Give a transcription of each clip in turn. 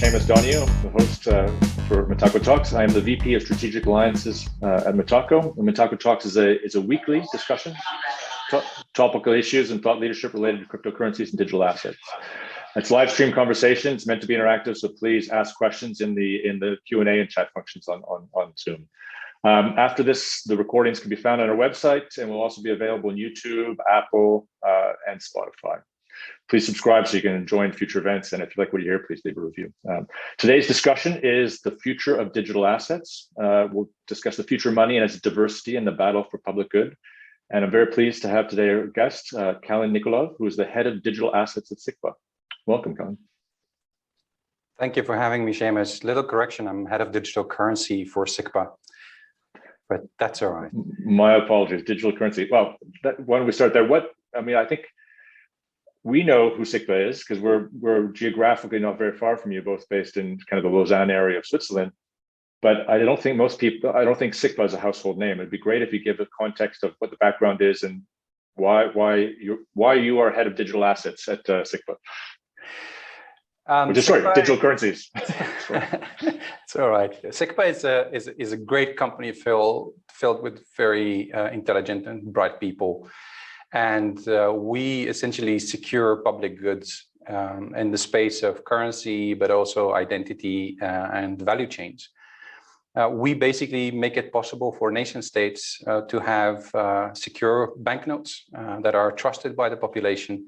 Seamus Donahue, the host for Metaco Talks. I am the VP of Strategic Alliances at Metaco. And Metaco Talks is a weekly discussion, topical issues and thought leadership related to cryptocurrencies and digital assets. It's live stream conversation. It's meant to be interactive, so please ask questions in the Q&A and chat functions on Zoom. After this, the recordings can be found on our website and will also be available on YouTube, Apple, and Spotify. Please subscribe so you can join future events. And if you like what you hear, please leave a review. Today's discussion is the future of digital assets. We'll discuss the future of money and its diversity and the battle for public good. And I'm very pleased to have today our guest, Kalin Nicolov, who is the head of digital assets at SICPA. Welcome, Kalin. Thank you for having me, Seamus. Little correction, I'm head of digital currency for SICPA, but that's all right. My apologies, digital currency. Well, why don't we start there? I think we know who SICPA is because we're geographically not very far from you, both based in kind of the Lausanne area of Switzerland. But I don't think SICPA is a household name. It'd be great if you give a context of what the background is and why you are head of digital assets at SICPA. Digital currencies. It's all right. SICPA is a great company filled with very intelligent and bright people. And we essentially secure public goods in the space of currency, but also identity and value chains. We basically make it possible for nation states to have secure banknotes that are trusted by the population,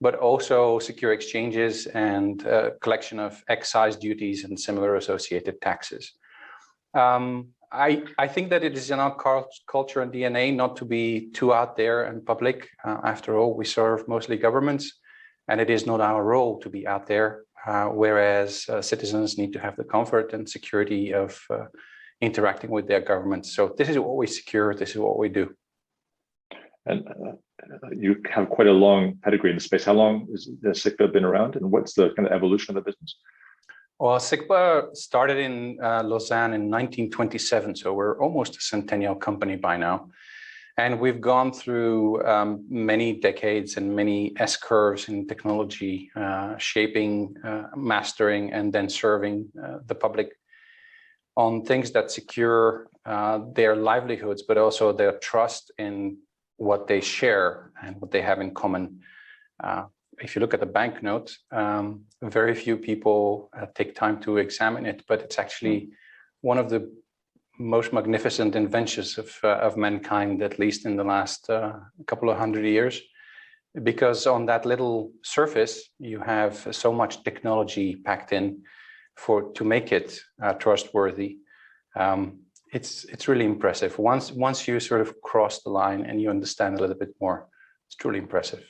but also secure exchanges and collection of excise duties and similar associated taxes. I think that it is in our culture and DNA not to be too out there and public. After all, we serve mostly governments, and it is not our role to be out there, whereas citizens need to have the comfort and security of interacting with their governments. So this is what we secure, this is what we do. And you have quite a long pedigree in the space. How long has SICPA been around, and what's the kind of evolution of the business? Well, SICPA started in Lausanne in 1927, so we're almost a centennial company by now. And we've gone through many decades and many S-curves in technology, shaping, mastering, and then serving the public on things that secure their livelihoods, but also their trust in what they share and what they have in common. If you look at the banknote, very few people take time to examine it, but it's actually one of the most magnificent inventions of mankind, at least in the last couple of hundred years, because on that little surface, you have so much technology packed in to make it trustworthy. It's really impressive. Once you sort of cross the line and you understand a little bit more, it's truly impressive.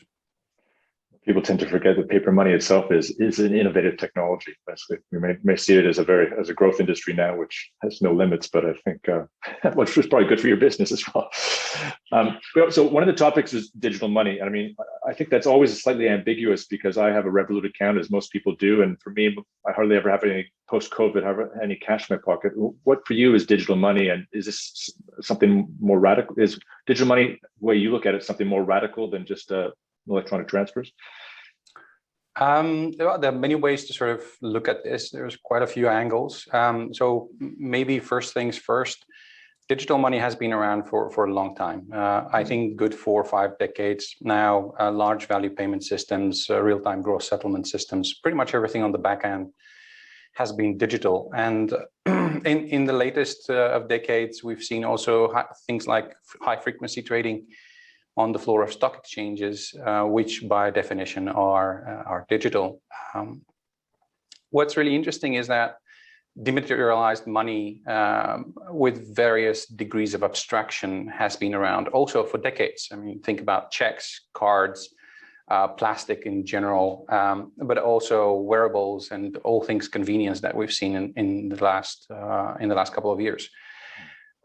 People tend to forget that paper money itself is an innovative technology. Basically, we may see it as a growth industry now, which has no limits. But I think which is probably good for your business as well. So one of the topics is digital money. I mean, I think that's always slightly ambiguous because I have a Revolut account, as most people do, and for me, I hardly ever have any post-COVID any cash in my pocket. What for you is digital money, and is this something more radical? Is digital money, the way you look at it, something more radical than just electronic transfers? There are many ways to sort of look at this. There's quite a few angles. So maybe first things first, digital money has been around for a long time. I think good 4 or 5 decades now. Large value payment systems, real-time gross settlement systems, pretty much everything on the back end has been digital. And in the latest of decades, we've seen also things like high frequency trading on the floor of stock exchanges, which by definition are digital. What's really interesting is that dematerialized money with various degrees of abstraction has been around also for decades. I mean, think about checks, cards, plastic in general, but also wearables and all things convenience that we've seen in the last couple of years.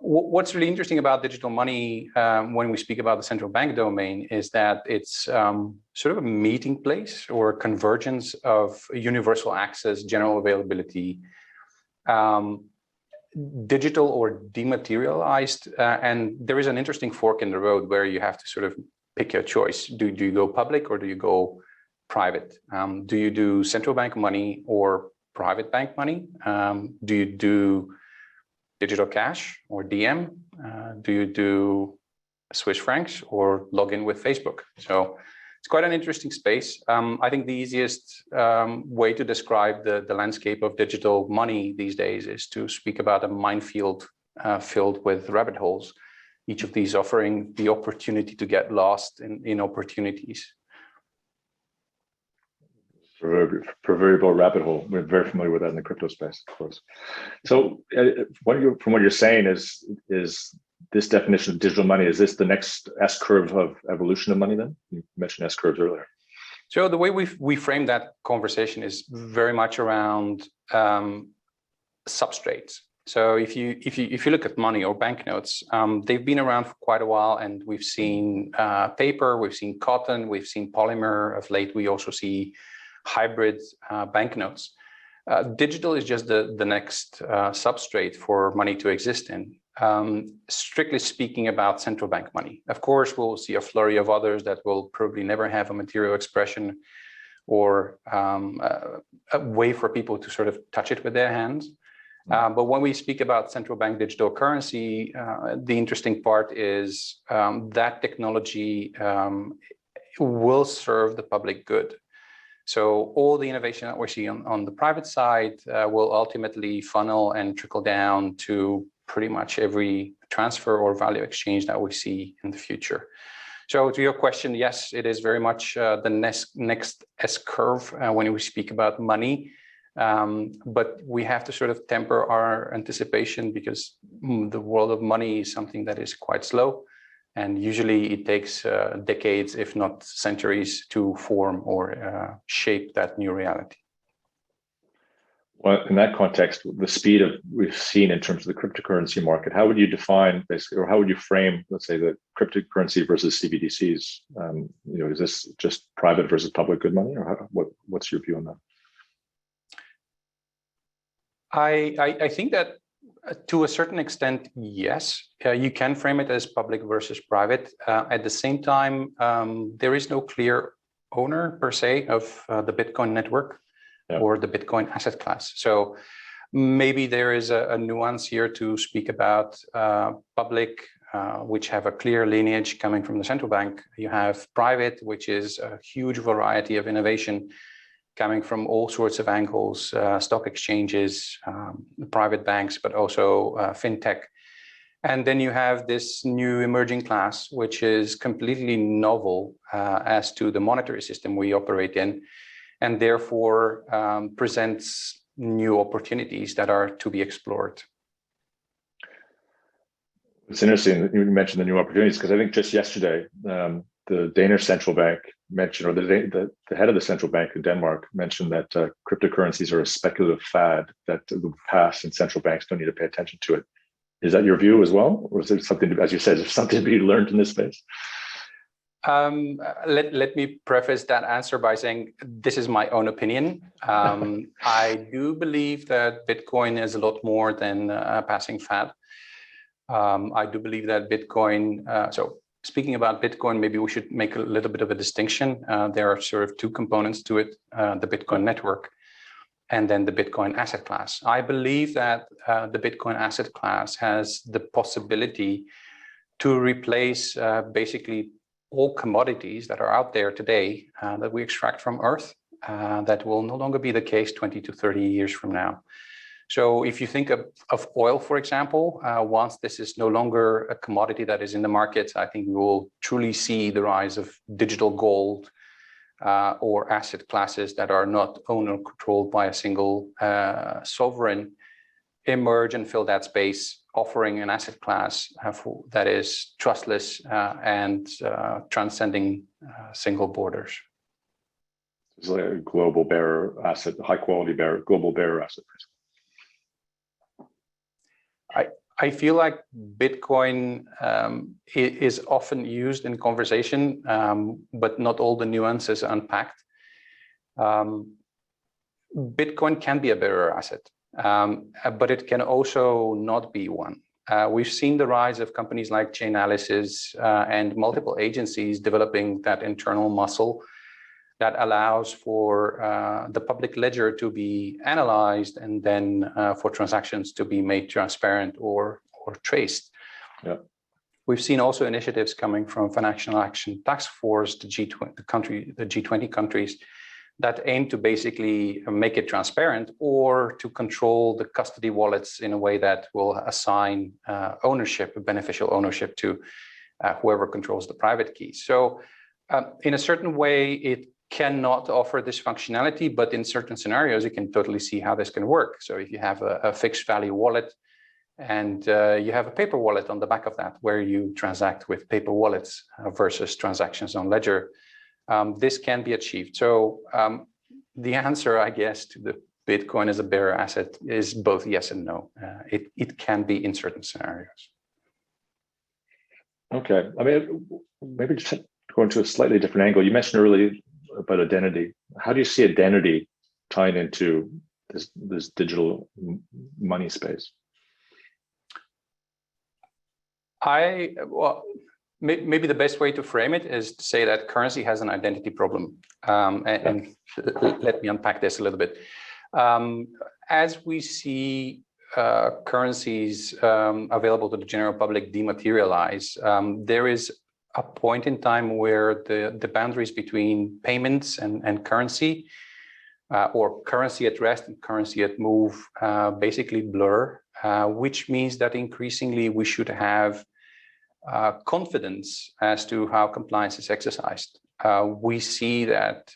What's really interesting about digital money when we speak about the central bank domain is that it's sort of a meeting place or convergence of universal access, general availability, digital or dematerialized. And there is an interesting fork in the road where you have to sort of pick your choice. Do you go public or do you go private? Do you do central bank money or private bank money? Do you do digital cash or DM? Do you do Swiss francs or log in with Facebook? So it's quite an interesting space. I think the easiest way to describe the landscape of digital money these days is to speak about a minefield filled with rabbit holes, each of these offering the opportunity to get lost in opportunities. Proverbial rabbit hole. We're very familiar with that in the crypto space, of course. So from what you're saying is this definition of digital money, is this the next S-curve of evolution of money then? You mentioned S-curves earlier. So the way we frame that conversation is very much around substrates. So if you look at money or banknotes, they've been around for quite a while, and we've seen paper, we've seen cotton, we've seen polymer. Of late, we also see hybrid banknotes. Digital is just the next substrate for money to exist in. Strictly speaking about central bank money. Of course, we'll see a flurry of others that will probably never have a material expression or a way for people to sort of touch it with their hands. But when we speak about central bank digital currency, the interesting part is that technology will serve the public good. So all the innovation that we're seeing on the private side will ultimately funnel and trickle down to pretty much every transfer or value exchange that we see in the future. So to your question, yes, it is very much the next S-curve when we speak about money. But we have to sort of temper our anticipation because the world of money is something that is quite slow. And usually it takes decades, if not centuries, to form or shape that new reality. Well, in that context, the speed of we've seen in terms of the cryptocurrency market, how would you define basically, or how would you frame, let's say, the cryptocurrency versus CBDCs? Is this just private versus public good money, or what's your view on that? I think that to a certain extent, yes, you can frame it as public versus private. At the same time, there is no clear owner per se of the Bitcoin network or the Bitcoin asset class. So maybe there is a nuance here to speak about public, which have a clear lineage coming from the central bank. You have private, which is a huge variety of innovation coming from all sorts of angles, stock exchanges, private banks, but also fintech. And then you have this new emerging class, which is completely novel as to the monetary system we operate in, and therefore presents new opportunities that are to be explored. It's interesting that you mentioned the new opportunities, because I think just yesterday, the Danish central bank mentioned, or the head of the central bank in Denmark mentioned that cryptocurrencies are a speculative fad that will pass and central banks don't need to pay attention to it. Is that your view as well? Or is there something, as you said, is there something to be learned in this space? Let me preface that answer by saying this is my own opinion. I do believe that Bitcoin is a lot more than a passing fad. I do believe that Bitcoin, so speaking about Bitcoin, maybe we should make a little bit of a distinction. There are sort of two components to it, the Bitcoin network and then the Bitcoin asset class. I believe that the Bitcoin asset class has the possibility to replace basically all commodities that are out there today that we extract from Earth. That will no longer be the case 20 to 30 years from now. So if you think of oil, for example, once this is no longer a commodity that is in the market, I think we will truly see the rise of digital gold or asset classes that are not owned or controlled by a single sovereign emerge and fill that space, offering an asset class that is trustless and transcending single borders. It's like a global bearer asset, high quality bearer, global bearer asset. I feel like Bitcoin is often used in conversation, but not all the nuances are unpacked. Bitcoin can be a bearer asset, but it can also not be one. We've seen the rise of companies like Chainalysis and multiple agencies developing that internal muscle that allows for the public ledger to be analyzed and then for transactions to be made transparent or traced. Yeah. We've seen also initiatives coming from Financial Action Task Force, the G20 countries, that aim to basically make it transparent or to control the custody wallets in a way that will assign ownership, beneficial ownership to whoever controls the private keys. So in a certain way, it cannot offer this functionality, but in certain scenarios, you can totally see how this can work. So if you have a fixed value wallet and you have a paper wallet on the back of that, where you transact with paper wallets versus transactions on ledger, this can be achieved. So the answer, I guess, to the Bitcoin as a bearer asset is both yes and no. It can be in certain scenarios. Okay. I mean, maybe just going to a slightly different angle. You mentioned earlier about identity. How do you see identity tying into this digital money space? Well, maybe the best way to frame it is to say that currency has an identity problem. And let me unpack this a little bit. As we see currencies available to the general public dematerialize, there is a point in time where the boundaries between payments and currency, or currency at rest and currency at move, basically blur, which means that increasingly we should have confidence as to how compliance is exercised. We see that,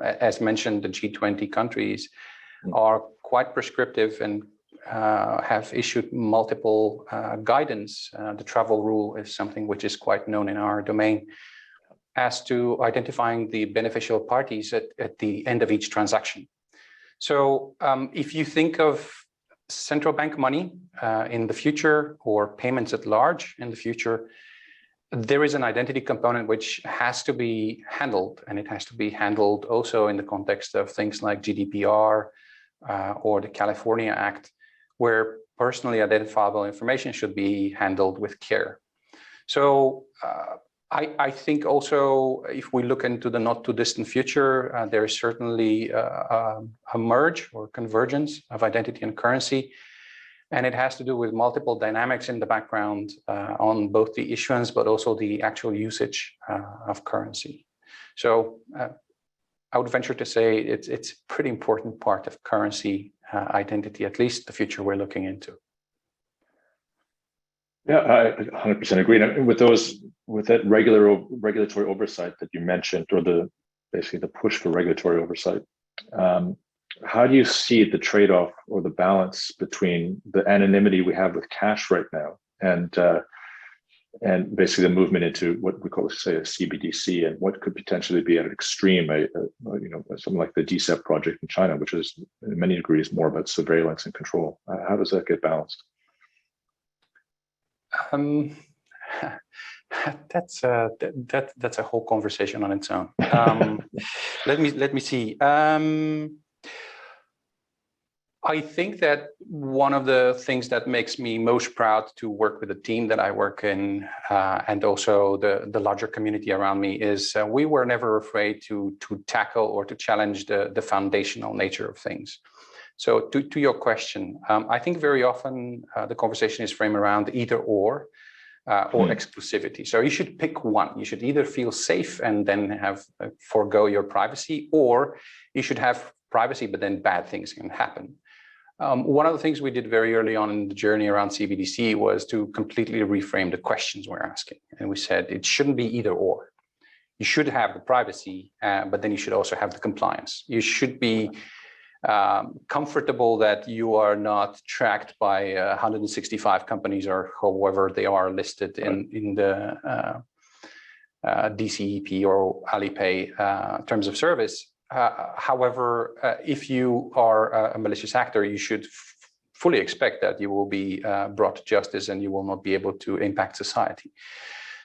as mentioned, the G20 countries are quite prescriptive and have issued multiple guidance. The travel rule is something which is quite known in our domain as to identifying the beneficial parties at the end of each transaction. So if you think of central bank money in the future, or payments at large in the future, there is an identity component which has to be handled, and it has to be handled also in the context of things like GDPR or the California Act, where personally identifiable information should be handled with care. So I think also, if we look into the not too distant future, there is certainly a merge or convergence of identity and currency. And it has to do with multiple dynamics in the background on both the issuance, but also the actual usage of currency. So I would venture to say it's a pretty important part of currency identity, at least the future we're looking into. Yeah, I 100% agree. And with that regulatory oversight that you mentioned, or basically the push for regulatory oversight, how do you see the trade-off or the balance between the anonymity we have with cash right now and basically the movement into what we call, say, a CBDC, and what could potentially be at an extreme, something like the DCEP project in China, which is in many degrees more about surveillance and control. How does that get balanced? That's a whole conversation on its own. Let me see. I think that one of the things that makes me most proud to work with the team that I work in, and also the larger community around me, is we were never afraid to tackle or to challenge the foundational nature of things. So to your question, I think very often the conversation is framed around either or exclusivity. So you should pick one. You should either feel safe and then forego your privacy, or you should have privacy, but then bad things can happen. One of the things we did very early on in the journey around CBDC was to completely reframe the questions we're asking. And we said it shouldn't be either or. You should have the privacy, but then you should also have the compliance. You should be comfortable that you are not tracked by 165 companies or however they are listed in the DCEP or Alipay terms of service. However, if you are a malicious actor, you should fully expect that you will be brought to justice and you will not be able to impact society.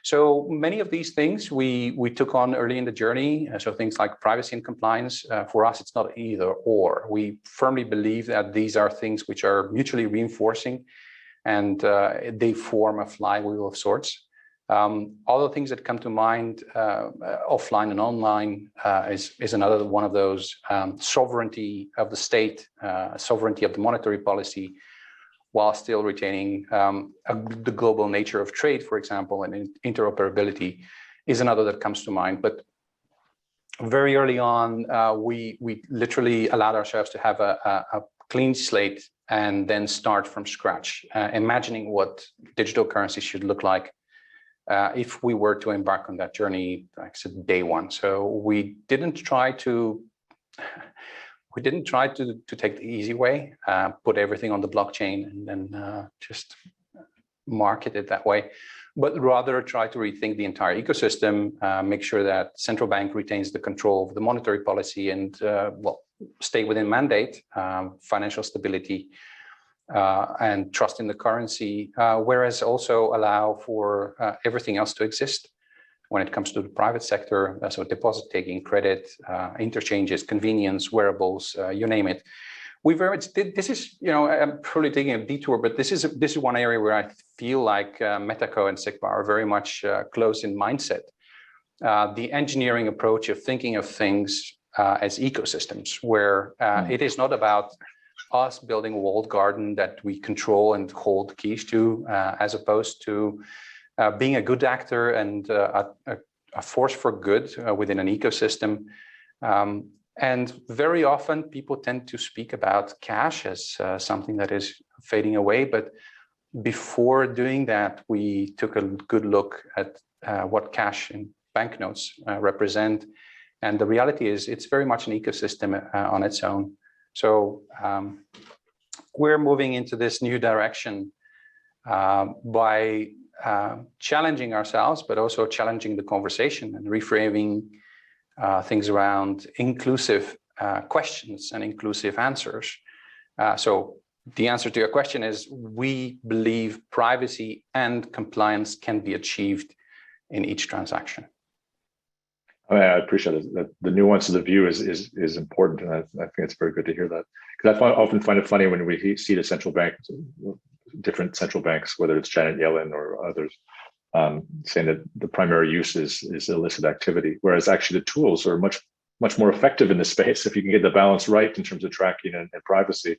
So many of these things we took on early in the journey. So things like privacy and compliance, for us, it's not either or. We firmly believe that these are things which are mutually reinforcing, and they form a flywheel of sorts. All the things that come to mind, offline and online, is another one of those. Sovereignty of the state, sovereignty of the monetary policy, while still retaining the global nature of trade, for example, and interoperability is another that comes to mind. But very early on, we literally allowed ourselves to have a clean slate and then start from scratch, imagining what digital currency should look like if we were to embark on that journey, like I said, day one. So we didn't try to take the easy way, put everything on the blockchain and then just market it that way, but rather try to rethink the entire ecosystem, make sure that central bank retains the control of the monetary policy and stay within mandate, financial stability, and trust in the currency, whereas also allow for everything else to exist when it comes to the private sector, so deposit taking, credit, interchanges, convenience, wearables, you name it. We very much did. This is, I'm probably taking a detour, but this is one area where I feel like Metaco and SICPA are very much close in mindset. The engineering approach of thinking of things as ecosystems, where it is not about us building a walled garden that we control and hold keys to, as opposed to being a good actor and a force for good within an ecosystem. And very often people tend to speak about cash as something that is fading away. But before doing that, we took a good look at what cash and banknotes represent. And the reality is it's very much an ecosystem on its own. So we're moving into this new direction by challenging ourselves, but also challenging the conversation and reframing things around inclusive questions and inclusive answers. So the answer to your question is we believe privacy and compliance can be achieved in each transaction. I appreciate it. That the nuance of the view is important, and I think it's very good to hear that. Because I often find it funny when we see the central bank, different central banks, whether it's Janet Yellen or others, saying that the primary use is illicit activity, whereas actually the tools are much more effective in this space. If you can get the balance right in terms of tracking and privacy,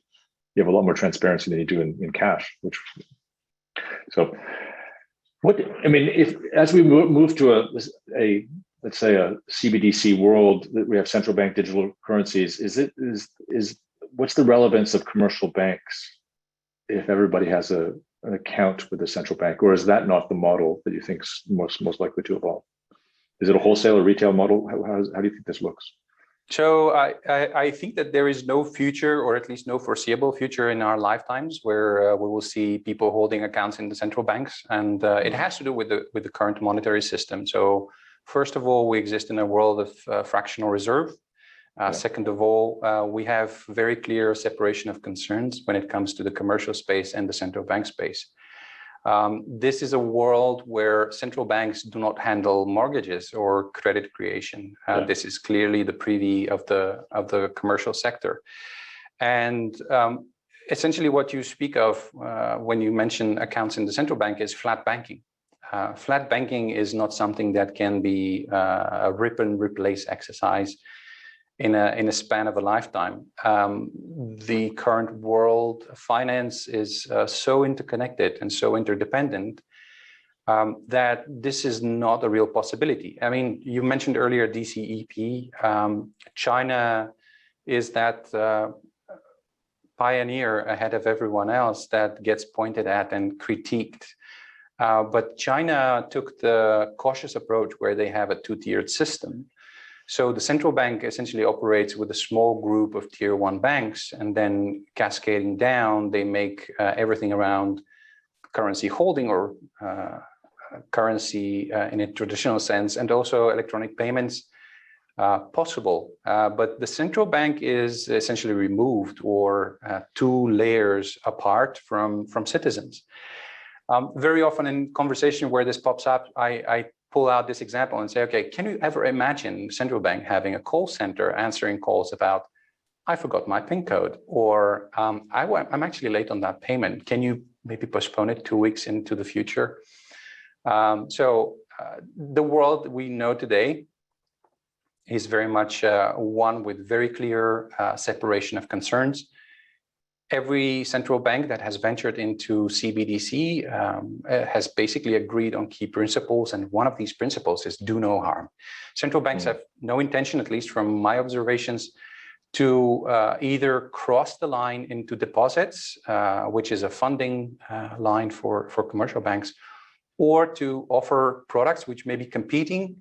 you have a lot more transparency than you do in cash. So, if as we move to a let's say a CBDC world that we have central bank digital currencies, what's the relevance of commercial banks if everybody has an account with the central bank, or is that not the model that you think is most likely to evolve? Is it a wholesale or retail model? How do you think this looks? So I think that there is no future, or at least no foreseeable future in our lifetimes, where we will see people holding accounts in the central banks, and it has to do with the current monetary system. So first of all, we exist in a world of fractional reserve. Second of all, we have very clear separation of concerns when it comes to the commercial space and the central bank space. This is a world where central banks do not handle mortgages or credit creation. This is clearly the privy of the commercial sector. And essentially what you speak of when you mention accounts in the central bank is flat banking. Flat banking is not something that can be a rip and replace exercise in a span of a lifetime. The current world of finance is so interconnected and so interdependent that this is not a real possibility. I mean, you mentioned earlier DCEP. China is that pioneer ahead of everyone else that gets pointed at and critiqued. But China took the cautious approach where they have a two-tiered system. So the central bank essentially operates with a small group of tier one banks, and then cascading down, they make everything around currency holding or currency in a traditional sense, and also electronic payments possible. But the central bank is essentially removed or two layers apart from citizens. Very often in conversation where this pops up, I pull out this example and say, okay, can you ever imagine central bank having a call center answering calls about, I forgot my PIN code, or I'm actually late on that payment. Can you maybe postpone it 2 weeks into the future? The world we know today is very much one with very clear separation of concerns. Every central bank that has ventured into CBDC has basically agreed on key principles, and one of these principles is do no harm. Central banks have no intention, at least from my observations, to either cross the line into deposits, which is a funding line for commercial banks, or to offer products which may be competing.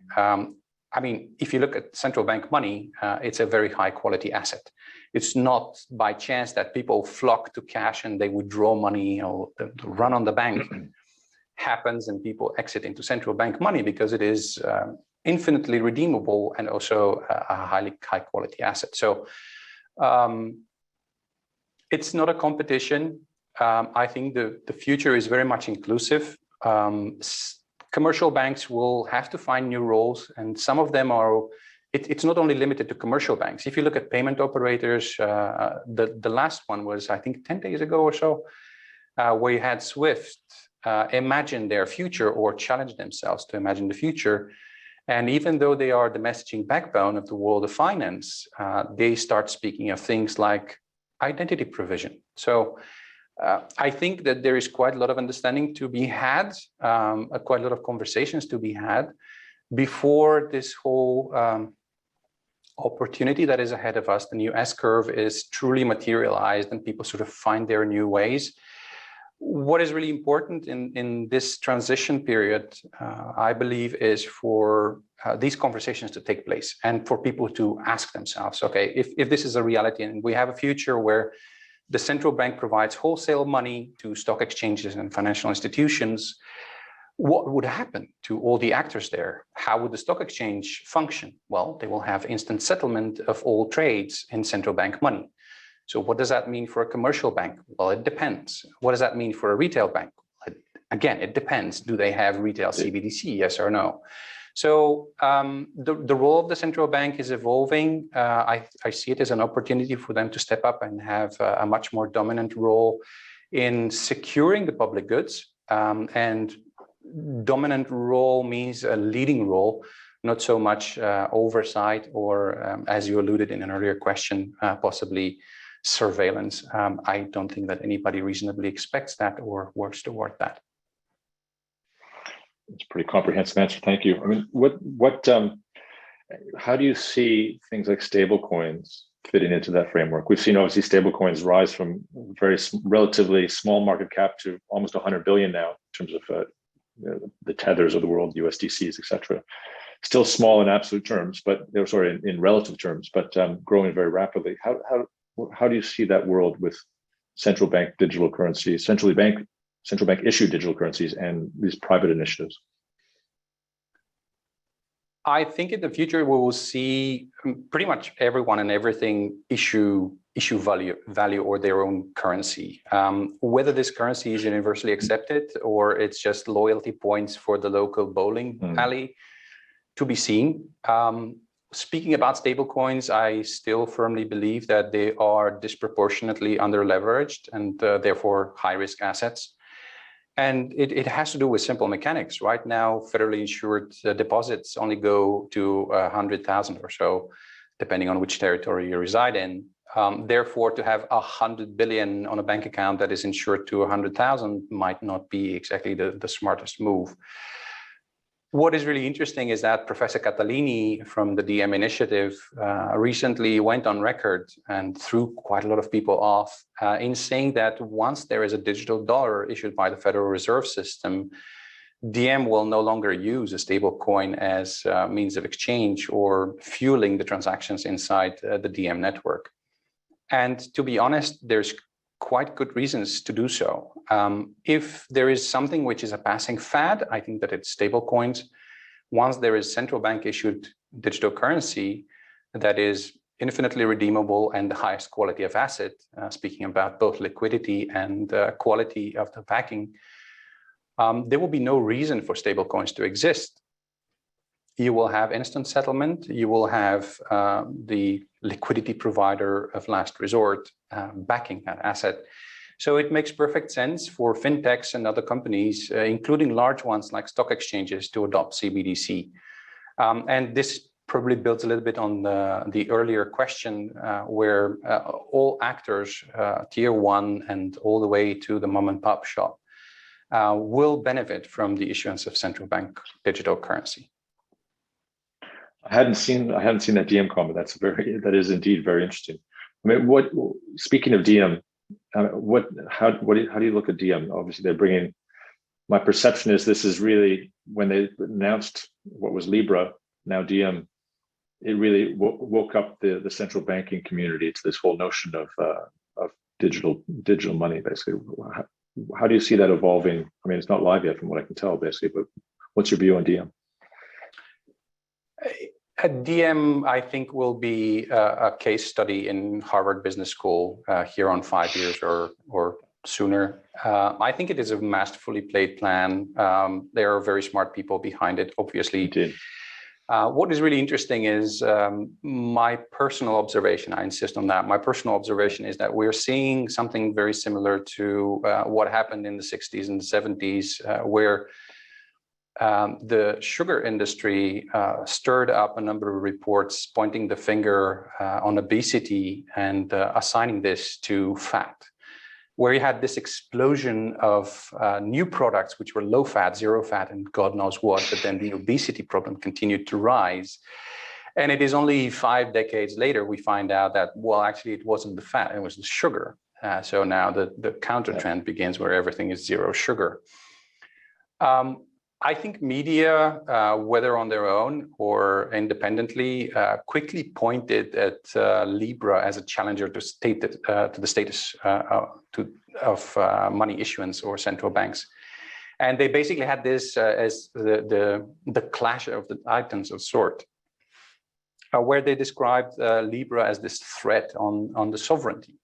I mean, if you look at central bank money, it's a very high quality asset. It's not by chance that people flock to cash and they withdraw money, or the run on the bank happens and people exit into central bank money, because it is infinitely redeemable and also a high quality asset. So it's not a competition. I think the future is very much inclusive. Commercial banks will have to find new roles, and some of them are, it's not only limited to commercial banks. If you look at payment operators, the last one was, I think, 10 days ago or so, where you had SWIFT imagine their future, or challenge themselves to imagine the future. And even though they are the messaging backbone of the world of finance, they start speaking of things like identity provision. So I think that there is quite a lot of understanding to be had, quite a lot of conversations to be had before this whole opportunity that is ahead of us, the new S-curve, is truly materialized and people sort of find their new ways. What is really important in this transition period, I believe, is for these conversations to take place and for people to ask themselves, okay, if this is a reality and we have a future where the central bank provides wholesale money to stock exchanges and financial institutions, what would happen to all the actors there? How would the stock exchange function? Well, they will have instant settlement of all trades in central bank money. So what does that mean for a commercial bank? Well, it depends. What does that mean for a retail bank? Again, it depends. Do they have retail CBDC? Yes or no? So the role of the central bank is evolving. I see it as an opportunity for them to step up and have a much more dominant role in securing the public goods. And dominant role means a leading role, not so much oversight or, as you alluded in an earlier question, possibly surveillance. I don't think that anybody reasonably expects that or works toward that. It's a pretty comprehensive answer. Thank you. I mean, how do you see things like stable coins fitting into that framework? We've seen obviously stable coins rise from very relatively small market cap to almost 100 billion now in terms of the tethers of the world, USDCs, etc. Still small in absolute terms, but they're sorry in relative terms, but growing very rapidly. How do you see that world with central bank digital currencies, central bank issued digital currencies, and these private initiatives? I think in the future we will see pretty much everyone and everything issue value or their own currency. Whether this currency is universally accepted or it's just loyalty points for the local bowling alley, to be seen. Speaking about stablecoins, I still firmly believe that they are disproportionately under-leveraged and therefore high-risk assets. And it has to do with simple mechanics. Right now, federally insured deposits only go to 100,000 or so, depending on which territory you reside in. Therefore, to have 100 billion on a bank account that is insured to 100,000 might not be exactly the smartest move. What is really interesting is that Professor Catalini from the DM Initiative recently went on record and threw quite a lot of people off in saying that once there is a digital dollar issued by the Federal Reserve System, DM will no longer use a stable coin as a means of exchange or fueling the transactions inside the DM network. And to be honest, there's quite good reasons to do so. If there is something which is a passing fad, I think that it's stable coins. Once there is central bank issued digital currency that is infinitely redeemable and the highest quality of asset, speaking about both liquidity and quality of the backing, there will be no reason for stable coins to exist. You will have instant settlement, you will have the liquidity provider of last resort backing that asset. So it makes perfect sense for fintechs and other companies, including large ones like stock exchanges, to adopt CBDC. And this probably builds a little bit on the earlier question, where all actors, tier one and all the way to the mom and pop shop, will benefit from the issuance of central bank digital currency. I hadn't seen that DM comment. That is indeed very interesting. I mean, speaking of DM, how do you look at DM? Obviously, they're bringing. My perception is this is really, when they announced what was Libra, now DM, it really woke up the central banking community to this whole notion of digital money. Basically, how do you see that evolving? I mean, it's not live yet, from what I can tell, basically. But what's your view on DM? DM, I think, will be a case study in Harvard Business School here on 5 years or sooner. I think it is a masterfully played plan. There are very smart people behind it, obviously. Indeed. What is really interesting is my personal observation. I insist on that. My personal observation is that we're seeing something very similar to what happened in the 60s and the 70s, where the sugar industry stirred up a number of reports pointing the finger on obesity and assigning this to fat, where you had this explosion of new products which were low fat, zero fat, and God knows what, but then the obesity problem continued to rise. And it is only 5 decades later we find out that, well, actually it wasn't the fat, it was the sugar. So now the counter trend begins, where everything is zero sugar. I think media, whether on their own or independently, quickly pointed at Libra as a challenger to the status of money issuance or central banks. And they basically had this as the clash of the titans of sort, where they described Libra as this threat on the sovereignty.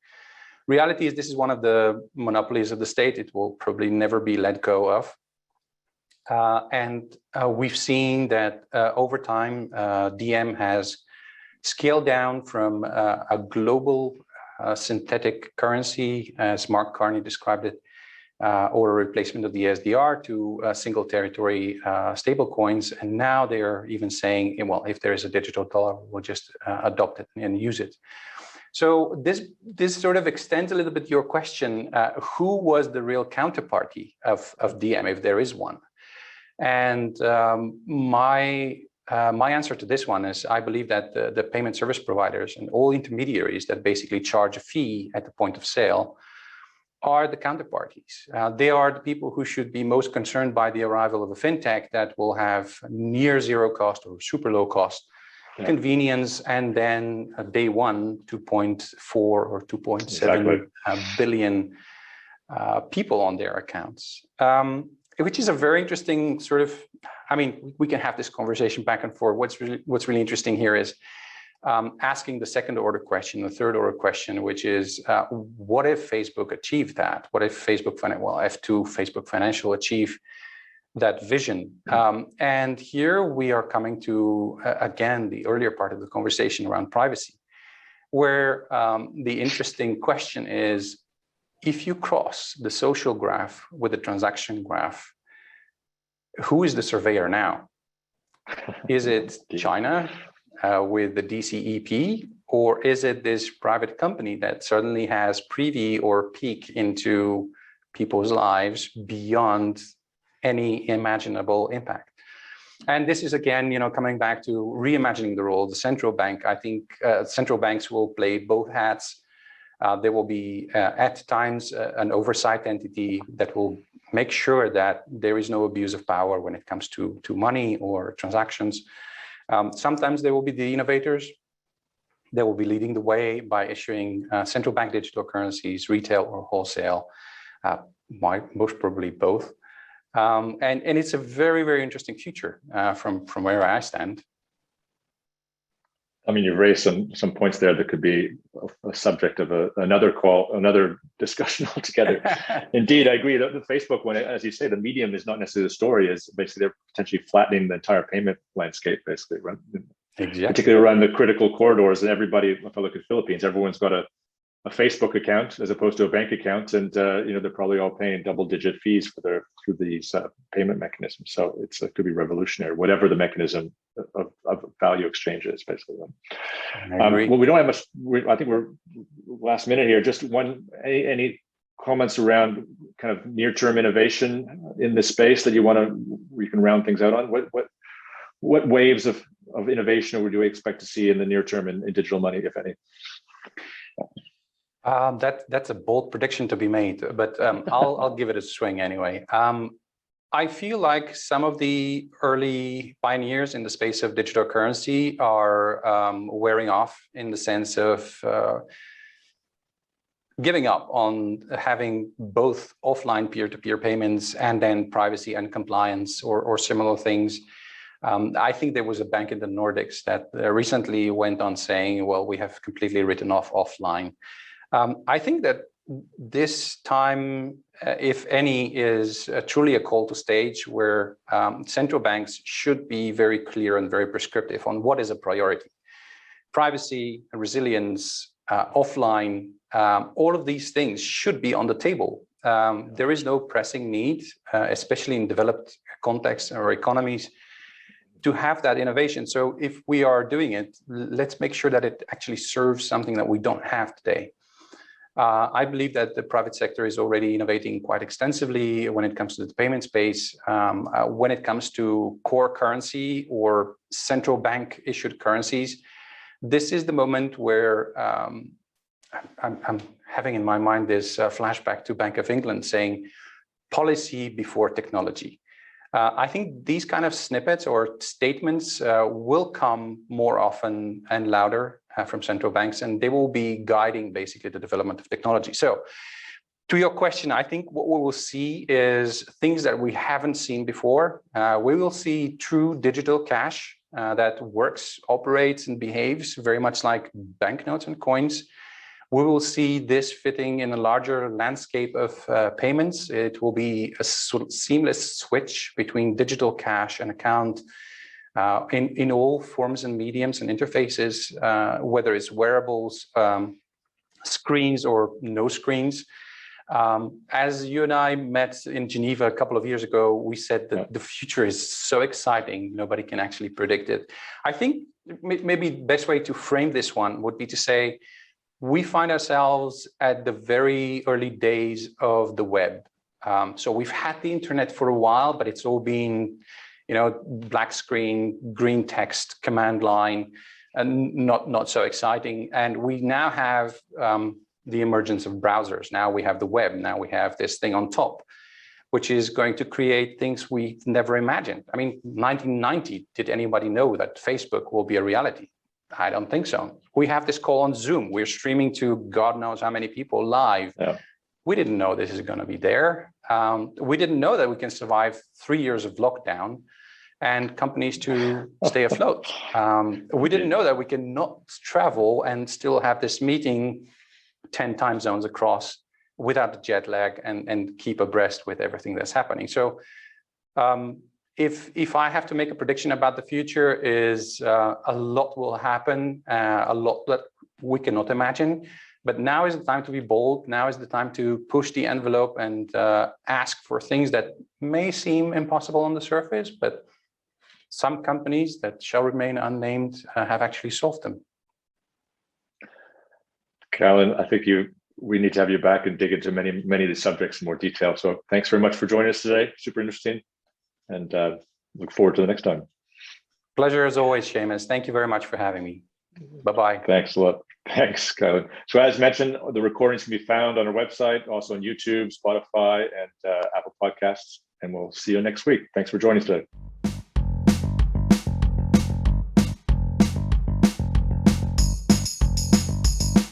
Reality is, this is one of the monopolies of the state. It will probably never be let go of. And we've seen that over time, DM has scaled down from a global synthetic currency, as Mark Carney described it, or a replacement of the SDR, to single territory stable coins. And now they're even saying, well, if there is a digital dollar, we'll just adopt it and use it. So this sort of extends a little bit your question, who was the real counterparty of DM, if there is one? And my answer to this one is, I believe that the payment service providers and all intermediaries that basically charge a fee at the point of sale are the counterparties. They are the people who should be most concerned by the arrival of a fintech that will have near zero cost or super low cost convenience, and then day one, 2.4 or 2.7 billion people on their accounts. Which is a very interesting sort of, I mean, we can have this conversation back and forth. What's really interesting here is asking the second order question, the third order question, which is, what if Facebook achieved that? What if F2, Facebook Financial achieve that vision? And here we are coming to, again, the earlier part of the conversation around privacy, where the interesting question is, if you cross the social graph with the transaction graph, who is the surveyor now? Is it China with the DCEP, or is it this private company that suddenly has privy or peek into people's lives beyond any imaginable impact? And this is, again, coming back to reimagining the role of the central bank. I think central banks will play both hats. There will be, at times, an oversight entity that will make sure that there is no abuse of power when it comes to money or transactions. Sometimes there will be the innovators. They will be leading the way by issuing central bank digital currencies, retail or wholesale, most probably both. And it's a very, very interesting future from where I stand. I mean, you've raised some points there that could be a subject of another discussion altogether. Indeed, I agree. The Facebook one, as you say, the medium is not necessarily the story. Is basically they're potentially flattening the entire payment landscape, basically, right? Exactly. Particularly around the critical corridors. And everybody, if I look at Philippines, everyone's got a a Facebook account as opposed to a bank account, and they're probably all paying double-digit fees through these payment mechanisms. So it could be revolutionary, whatever the mechanism of value exchange is, basically. Well, we don't have much. I think we're last minute here. Just any comments around kind of near-term innovation in this space that we can round things out on? What waves of innovation would you expect to see in the near term in digital money, if any? That's a bold prediction to be made, but I'll give it a swing anyway. I feel like some of the early pioneers in the space of digital currency are wearing off, in the sense of giving up on having both offline peer-to-peer payments and then privacy and compliance or similar things. I think there was a bank in the Nordics that recently went on saying, well, we have completely written off offline. I think that this time, if any, is truly a call to stage where central banks should be very clear and very prescriptive on what is a priority. Privacy, resilience, offline, all of these things should be on the table. There is no pressing need, especially in developed contexts or economies, to have that innovation. So if we are doing it, let's make sure that it actually serves something that we don't have today. I believe that the private sector is already innovating quite extensively when it comes to the payment space. When it comes to core currency or central bank issued currencies, this is the moment where I'm having in my mind this flashback to Bank of England saying policy before technology. I think these kind of snippets or statements will come more often and louder from central banks, and they will be guiding basically the development of technology. So to your question, I think what we will see is things that we haven't seen before. We will see true digital cash that works, operates, and behaves very much like banknotes and coins. We will see this fitting in a larger landscape of payments. It will be a sort of seamless switch between digital cash and account in all forms and mediums and interfaces, whether it's wearables, screens, or no screens. As you and I met in Geneva a couple of years ago, we said that the future is so exciting, nobody can actually predict it. I think maybe the best way to frame this one would be to say, we find ourselves at the very early days of the web. So we've had the internet for a while, but it's all been, black screen, green text, command line, and not so exciting. And we now have the emergence of browsers. Now we have the web. Now we have this thing on top, which is going to create things we never imagined. I mean, 1990, did anybody know that Facebook will be a reality? I don't think so. We have this call on Zoom. We're streaming to God knows how many people live. Yeah. We didn't know this is going to be there. We didn't know that we can survive 3 years of lockdown and companies to stay afloat. We didn't know that we can not travel and still have this meeting 10 time zones across without the jet lag and keep abreast with everything that's happening. So if I have to make a prediction about the future, is a lot will happen, a lot that we cannot imagine. But now is the time to be bold. Now is the time to push the envelope and ask for things that may seem impossible on the surface, but some companies that shall remain unnamed have actually solved them. Kalin, I think we need to have you back and dig into many of these subjects in more detail. So thanks very much for joining us today. Super interesting. And look forward to the next time. Pleasure as always, Seamus. Thank you very much for having me. Bye-bye. Thanks a lot. Thanks, Kalin. So as mentioned, the recordings can be found on our website, also on YouTube, Spotify, and Apple Podcasts. And we'll see you next week. Thanks for joining us today.